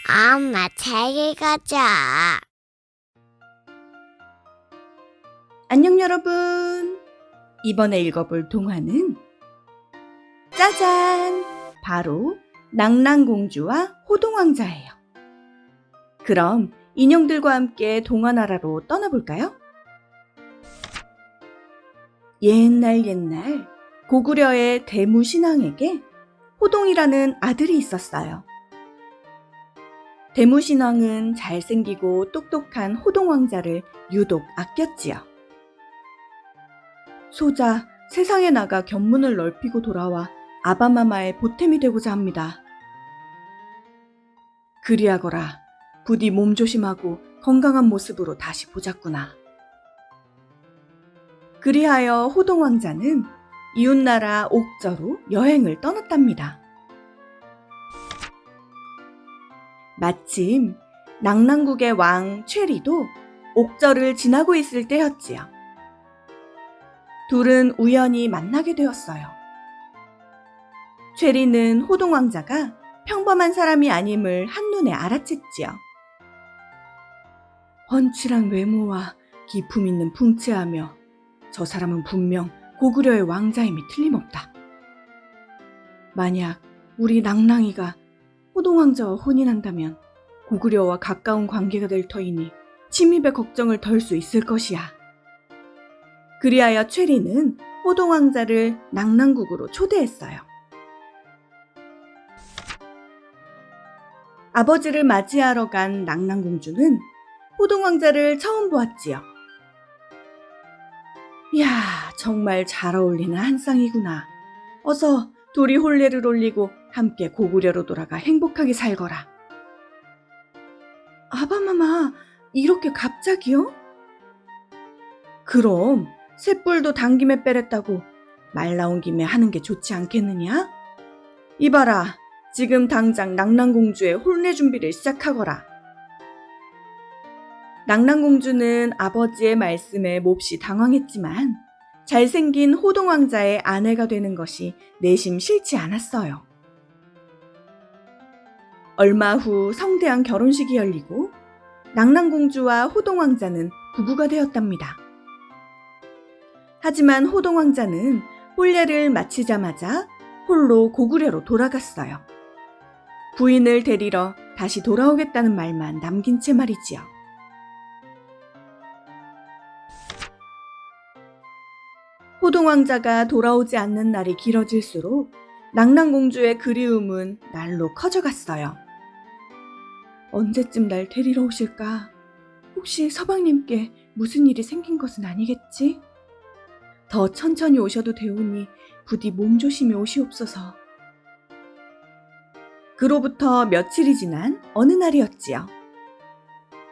엄마 책 읽어줘. 안녕 여러분. 이번에 읽어볼 동화는 짜잔! 바로 낭랑공주와 호동왕자예요. 그럼 인형들과 함께 동화나라로 떠나볼까요? 옛날 고구려의 대무신왕에게 호동이라는 아들이 있었어요. 대무신왕은 잘생기고 똑똑한 호동왕자를 유독 아꼈지요. 소자 세상에 나가 견문을 넓히고 돌아와 아바마마의 보탬이 되고자 합니다. 그리하거라. 부디 몸조심하고 건강한 모습으로 다시 보자꾸나. 그리하여 호동왕자는 이웃나라 옥저로 여행을 떠났답니다. 마침 낭랑국의 왕 최리도 옥저를 지나고 있을 때였지요. 둘은 우연히 만나게 되었어요. 최리는 호동왕자가 평범한 사람이 아님을 한눈에 알아챘지요. 훤칠한 외모와 기품 있는 풍채하며 저 사람은 분명 고구려의 왕자임이 틀림없다. 만약 우리 낭랑이가 호동왕자와 혼인한다면 고구려와 가까운 관계가 될 터이니 침입의 걱정을 덜 수 있을 것이야. 그리하여 최리는 호동왕자를 낭랑국으로 초대했어요. 아버지를 맞이하러 간 낭랑공주는 호동왕자를 처음 보았지요. 이야, 정말 잘 어울리는 한 쌍이구나. 어서 둘이 혼례를 올리고 함께 고구려로 돌아가 행복하게 살거라. 아바마마, 이렇게 갑자기요? 그럼 쇳불도 당김에 빼랬다고 말 나온 김에 하는 게 좋지 않겠느냐? 이봐라, 지금 당장 낭랑공주의 혼례 준비를 시작하거라. 낭랑공주는 아버지의 말씀에 몹시 당황했지만 잘생긴 호동왕자의 아내가 되는 것이 내심 싫지 않았어요. 얼마 후 성대한 결혼식이 열리고 낭랑공주와 호동왕자는 부부가 되었답니다. 하지만 호동왕자는 혼례를 마치자마자 홀로 고구려로 돌아갔어요. 부인을 데리러 다시 돌아오겠다는 말만 남긴 채 말이지요. 호동왕자가 돌아오지 않는 날이 길어질수록 낭랑공주의 그리움은 날로 커져갔어요. 언제쯤 날 데리러 오실까? 혹시 서방님께 무슨 일이 생긴 것은 아니겠지? 더 천천히 오셔도 되오니 부디 몸조심히 오시옵소서. 그로부터 며칠이 지난 어느 날이었지요.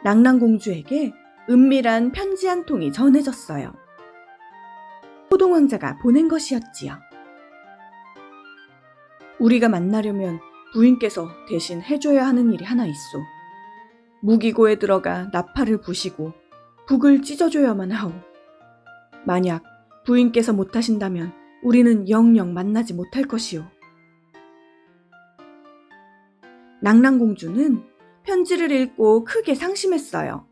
낭랑공주에게 은밀한 편지 한 통이 전해졌어요. 호동왕자가 보낸 것이었지요. 우리가 만나려면 부인께서 대신 해줘야 하는 일이 하나 있소. 무기고에 들어가 나팔을 부시고 북을 찢어줘야만 하오. 만약 부인께서 못하신다면 우리는 영영 만나지 못할 것이오. 낭랑공주는 편지를 읽고 크게 상심했어요.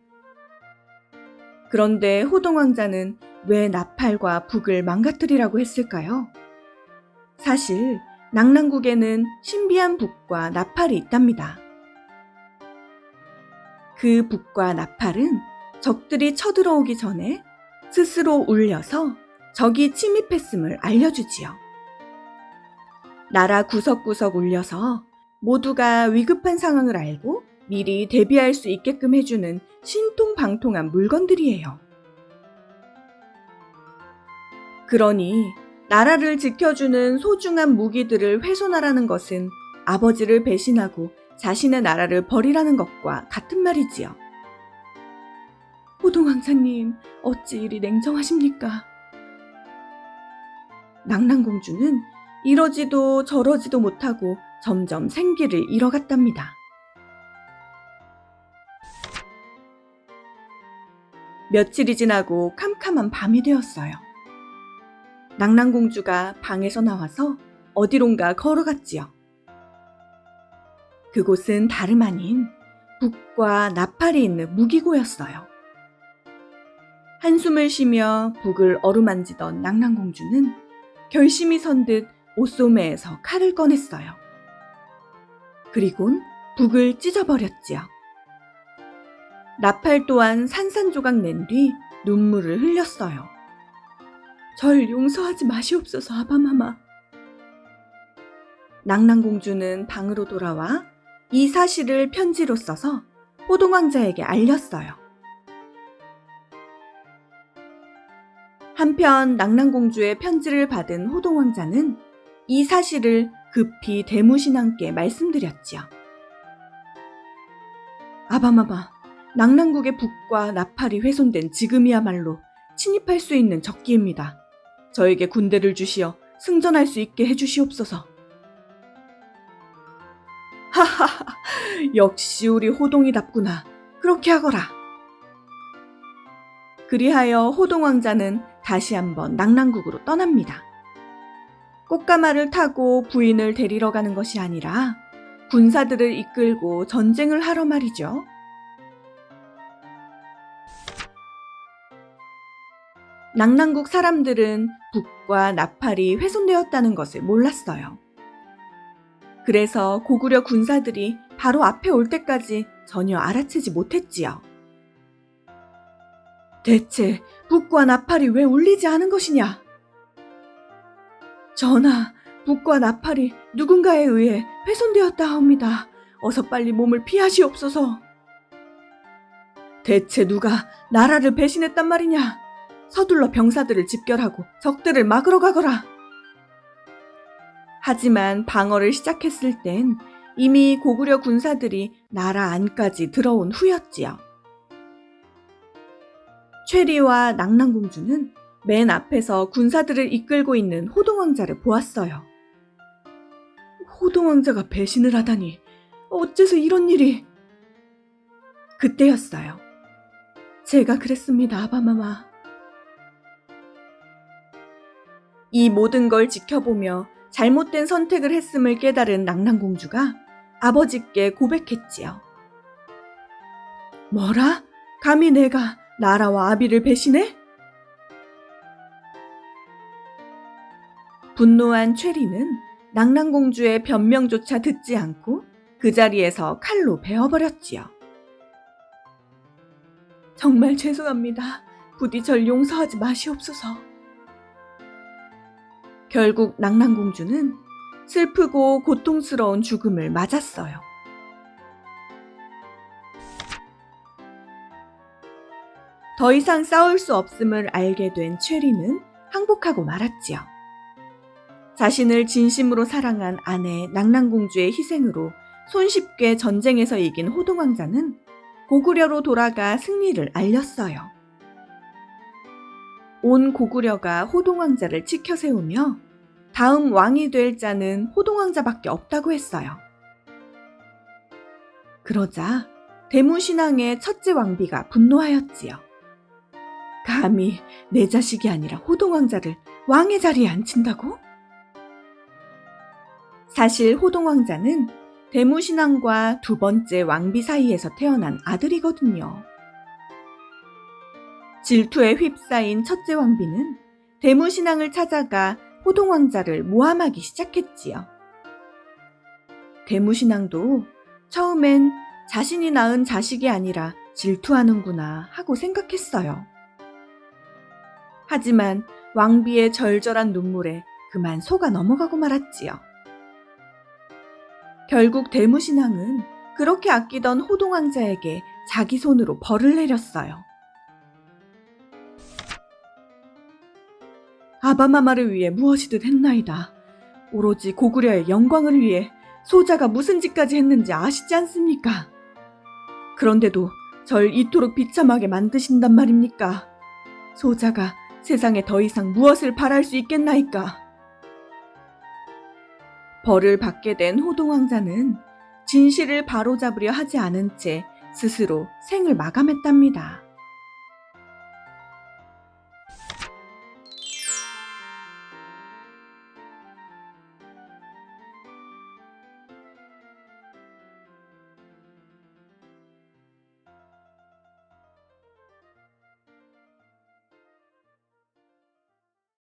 그런데 호동왕자는 왜 나팔과 북을 망가뜨리라고 했을까요? 사실 낭랑국에는 신비한 북과 나팔이 있답니다. 그 북과 나팔은 적들이 쳐들어오기 전에 스스로 울려서 적이 침입했음을 알려주지요. 나라 구석구석 울려서 모두가 위급한 상황을 알고 미리 대비할 수 있게끔 해주는 신통방통한 물건들이에요. 그러니 나라를 지켜주는 소중한 무기들을 훼손하라는 것은 아버지를 배신하고 자신의 나라를 버리라는 것과 같은 말이지요. 호동왕자님, 어찌 이리 냉정하십니까? 낭랑공주는 이러지도 저러지도 못하고 점점 생기를 잃어갔답니다. 며칠이 지나고 캄캄한 밤이 되었어요. 낭랑공주가 방에서 나와서 어디론가 걸어갔지요. 그곳은 다름 아닌 북과 나팔이 있는 무기고였어요. 한숨을 쉬며 북을 어루만지던 낭랑공주는 결심이 선 듯 옷소매에서 칼을 꺼냈어요. 그리곤 북을 찢어버렸지요. 나팔 또한 산산조각 낸 뒤 눈물을 흘렸어요. 절 용서하지 마시옵소서, 아바마마. 낭랑공주는 방으로 돌아와 이 사실을 편지로 써서 호동왕자에게 알렸어요. 한편 낭랑공주의 편지를 받은 호동왕자는 이 사실을 급히 대무신왕께 말씀드렸지요. 아바마마, 낭랑국의 북과 나팔이 훼손된 지금이야말로 침입할 수 있는 적기입니다. 저에게 군대를 주시어 승전할 수 있게 해주시옵소서. 하하하, 역시 우리 호동이답구나. 그렇게 하거라. 그리하여 호동왕자는 다시 한번 낭랑국으로 떠납니다. 꽃가마를 타고 부인을 데리러 가는 것이 아니라 군사들을 이끌고 전쟁을 하러 말이죠. 낭랑국 사람들은 북과 나팔이 훼손되었다는 것을 몰랐어요. 그래서 고구려 군사들이 바로 앞에 올 때까지 전혀 알아채지 못했지요. 대체 북과 나팔이 왜 울리지 않은 것이냐? 전하, 북과 나팔이 누군가에 의해 훼손되었다 하옵니다. 어서 빨리 몸을 피하시옵소서. 대체 누가 나라를 배신했단 말이냐? 서둘러 병사들을 집결하고 적들을 막으러 가거라. 하지만 방어를 시작했을 땐 이미 고구려 군사들이 나라 안까지 들어온 후였지요. 최리와 낭랑공주는 맨 앞에서 군사들을 이끌고 있는 호동왕자를 보았어요. 호동왕자가 배신을 하다니 어째서 이런 일이... 그때였어요. 제가 그랬습니다, 아바마마. 이 모든 걸 지켜보며 잘못된 선택을 했음을 깨달은 낭랑공주가 아버지께 고백했지요. 뭐라? 감히 내가 나라와 아비를 배신해? 분노한 최리는 낭랑공주의 변명조차 듣지 않고 그 자리에서 칼로 베어버렸지요. 정말 죄송합니다. 부디 절 용서하지 마시옵소서. 결국 낭랑공주는 슬프고 고통스러운 죽음을 맞았어요. 더 이상 싸울 수 없음을 알게 된 최리는 항복하고 말았지요. 자신을 진심으로 사랑한 아내 낭랑공주의 희생으로 손쉽게 전쟁에서 이긴 호동왕자는 고구려로 돌아가 승리를 알렸어요. 온 고구려가 호동왕자를 지켜세우며 다음 왕이 될 자는 호동왕자밖에 없다고 했어요. 그러자 대무신왕의 첫째 왕비가 분노하였지요. 감히 내 자식이 아니라 호동왕자를 왕의 자리에 앉힌다고? 사실 호동왕자는 대무신왕과 두 번째 왕비 사이에서 태어난 아들이거든요. 질투에 휩싸인 첫째 왕비는 대무신왕을 찾아가 호동왕자를 모함하기 시작했지요. 대무신왕도 처음엔 자신이 낳은 자식이 아니라 질투하는구나 하고 생각했어요. 하지만 왕비의 절절한 눈물에 그만 속아 넘어가고 말았지요. 결국 대무신왕은 그렇게 아끼던 호동왕자에게 자기 손으로 벌을 내렸어요. 아바마마를 위해 무엇이든 했나이다. 오로지 고구려의 영광을 위해 소자가 무슨 짓까지 했는지 아시지 않습니까? 그런데도 절 이토록 비참하게 만드신단 말입니까? 소자가 세상에 더 이상 무엇을 바랄 수 있겠나이까? 벌을 받게 된 호동왕자는 진실을 바로잡으려 하지 않은 채 스스로 생을 마감했답니다.